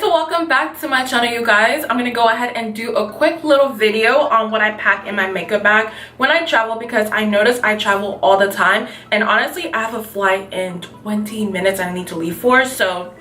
So welcome back to my channel, you guys. I'm gonna go ahead and do a quick little video on what I pack in my makeup bag when I travel, because I notice I travel all the time, and honestly I have a flight in 20 minutes I need to leave for, so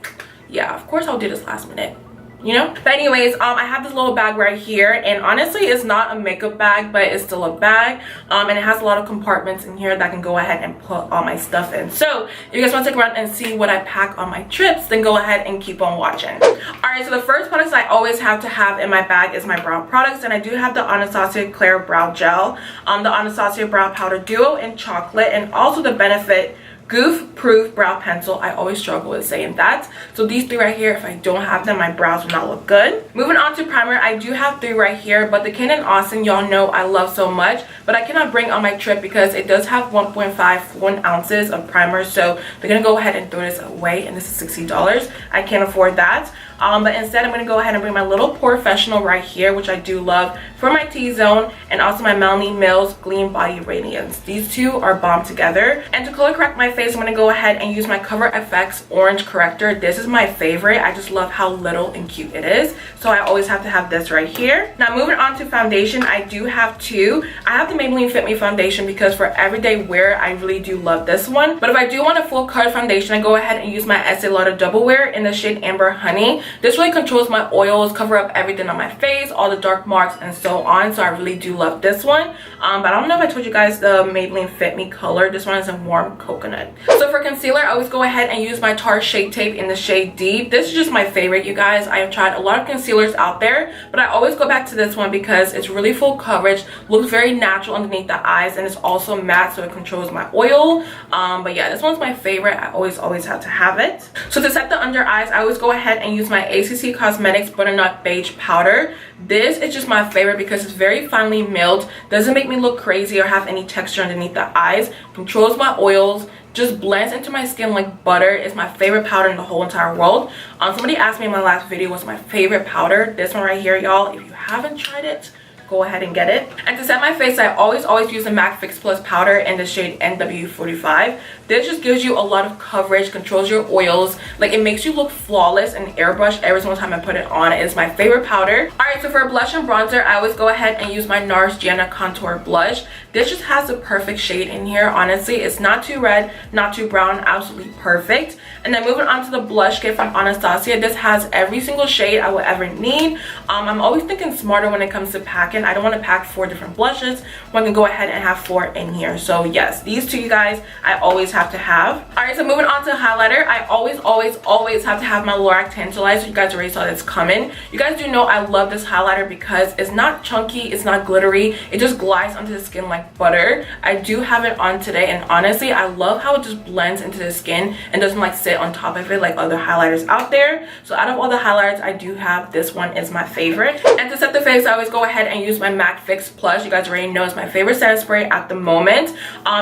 yeah, of course I'll do this last minute, you know. But anyways, I have this little bag right here, and honestly it's not a makeup bag, but it's still a bag, and it has a lot of compartments in here that I can go ahead and put all my stuff in. So if you guys want to take around and see what I pack on my trips, then go ahead and keep on watching. All right, so the first products I always have to have in my bag is my brow products, and I do have the Anastasia Clear Brow Gel, the Anastasia Brow Powder Duo in chocolate, and also the Benefit Goof Proof Brow Pencil. I always struggle with saying that. So these three right here, if I don't have them, my brows will not look good. Moving on to primer, I do have three right here, but the Kin & Austin, y'all know I love so much, but I cannot bring on my trip because it does have 1.5 fluid ounces of primer, so they're gonna go ahead and throw this away, and this is $60. I can't afford that. But instead I'm going to go ahead and bring my little Porefessional right here, which I do love, for my T-zone, and also my Melanie Mills Gleam Body Radiance. These two are bomb together. And to color correct my face, I'm going to go ahead and use my Cover FX Orange Corrector. This is my favorite. I just love how little and cute it is, so I always have to have this right here. Now moving on to foundation, I do have two. I have the Maybelline Fit Me foundation because for everyday wear I really do love this one, but if I do want a full coverage foundation, I go ahead and use my Estee Lauder Double Wear in the shade Amber Honey. This really controls my oils, cover up everything on my face, all the dark marks and so on, so I really do love this one. But I don't know if I told you guys the Maybelline Fit Me color. This one is in Warm Coconut. So for concealer, I always go ahead and use my Tarte Shape Tape in the shade Deep. This is just my favorite, you guys. I have tried a lot of concealers out there, but I always go back to this one because it's really full coverage, looks very natural underneath the eyes, and it's also matte, so it controls my oil. But yeah, this one's my favorite. I always have to have it. So to set the under eyes, I always go ahead and use my ACC Cosmetics Butternut Beige Powder. This is just my favorite because it's very finely milled, doesn't make me look crazy or have any texture underneath the eyes, controls my oils, just blends into my skin like butter. It's my favorite powder in the whole entire world. Somebody asked me in my last video what's my favorite powder. This one right here, y'all. If you haven't tried it, go ahead and get it. And to set my face, I always use the MAC Fix Plus powder in the shade NW45. This just gives you a lot of coverage, controls your oils, like it makes you look flawless and airbrush every single time I put it on. It's my favorite powder. Alright, so for blush and bronzer, I always go ahead and use my NARS Gienah Contour Blush. This just has the perfect shade in here, honestly. It's not too red, not too brown, absolutely perfect. And then moving on to the blush kit from Anastasia. This has every single shade I would ever need. I'm always thinking smarter when it comes to packing. I don't want to pack 4 different blushes when I can go ahead and have 4 in here. So yes, these two, you guys, I always have to have. Alright, so moving on to highlighter, I always have to have my Lorac TANtalizer. You guys already saw this coming. You guys do know I love this highlighter because it's not chunky, it's not glittery, it just glides onto the skin like butter. I do have it on today, and honestly I love how it just blends into the skin and doesn't like sit on top of it like other highlighters out there. So out of all the highlighters I do have, this one is my favorite. And to set the face, I always go ahead and use my MAC Fix Plus. You guys already know it's my favorite setting spray at the moment.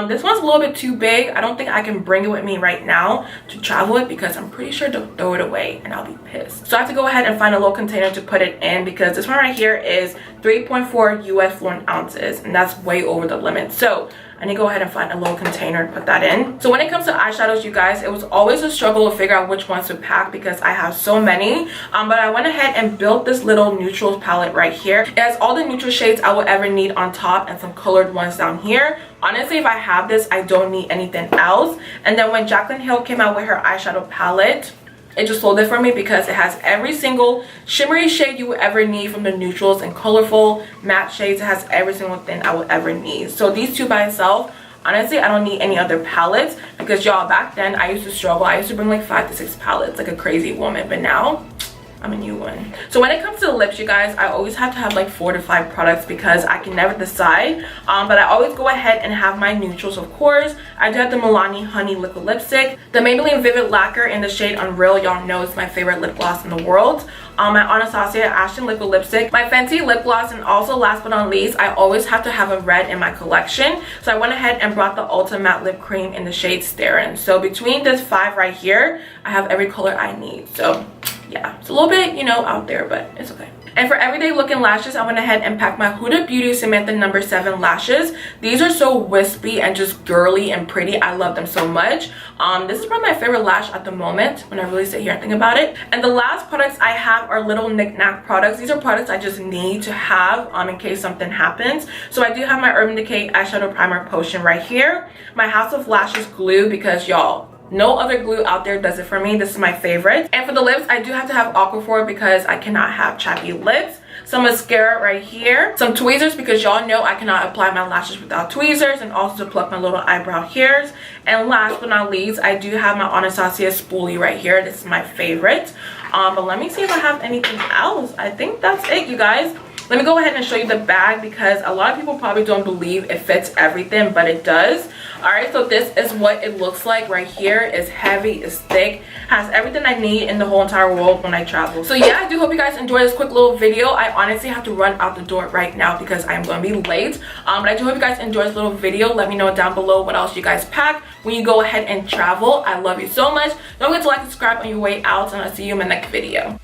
This one's a little bit too big. I don't think I can bring it with me right now to travel with because I'm pretty sure they'll throw it away and I'll be pissed. So I have to go ahead and find a little container to put it in because this one right here is 3.4 US fluid ounces, and that's way over the limit. So I need to go ahead and find a little container and put that in. So when it comes to eyeshadows, you guys, it was always a struggle to figure out which ones to pack because I have so many. But I went ahead and built this little neutrals palette right here. It has all the neutral shades I will ever need on top and some colored ones down here. Honestly, if I have this, I don't need anything else. And then when Jaclyn Hill came out with her eyeshadow palette, it just sold it for me because it has every single shimmery shade you would ever need from the neutrals and colorful matte shades. It has every single thing I would ever need. So these two by itself, honestly, I don't need any other palettes because y'all, back then I used to struggle. I used to bring like 5 to 6 palettes like a crazy woman, but now I'm a new one. So when it comes to the lips, you guys, I always have to have like 4 to 5 products because I can never decide. But I always go ahead and have my neutrals, of course. I do have the Milani Honey Liquid Lipstick, the Maybelline Vivid Lacquer in the shade Unreal. Y'all know it's my favorite lip gloss in the world. My Anastasia Ashton Liquid Lipstick, my Fenty Lipgloss, and also last but not least, I always have to have a red in my collection. So I went ahead and brought the Ulta Matte Lip Cream in the shade Starin'. So between this 5 right here, I have every color I need. So yeah, it's a little bit, you know, out there, but it's okay. And for everyday looking lashes, I went ahead and packed my Huda Beauty Samantha No. 7 lashes. These are so wispy and just girly and pretty. I love them so much. This is probably my favorite lash at the moment when I really sit here and think about it. And the last products I have are little knickknack products. These are products I just need to have in case something happens. So I do have my Urban Decay eyeshadow primer potion right here. My House of Lashes glue, because y'all, no other glue out there does it for me. This is my favorite. And for the lips, I do have to have Aquaphor because I cannot have chappy lips. Some mascara right here. Some tweezers because y'all know I cannot apply my lashes without tweezers, and also to pluck my little eyebrow hairs. And last but not least, I do have my Anastasia spoolie right here. This is my favorite. But let me see if I have anything else. I think that's it, you guys. Let me go ahead and show you the bag because a lot of people probably don't believe it fits everything, but it does. Alright, so this is what it looks like right here. It's heavy, it's thick, has everything I need in the whole entire world when I travel. So yeah, I do hope you guys enjoyed this quick little video. I honestly have to run out the door right now because I'm going to be late. But I do hope you guys enjoyed this little video. Let me know down below what else you guys pack when you go ahead and travel. I love you so much. Don't forget to like and subscribe on your way out, and I'll see you in my next video.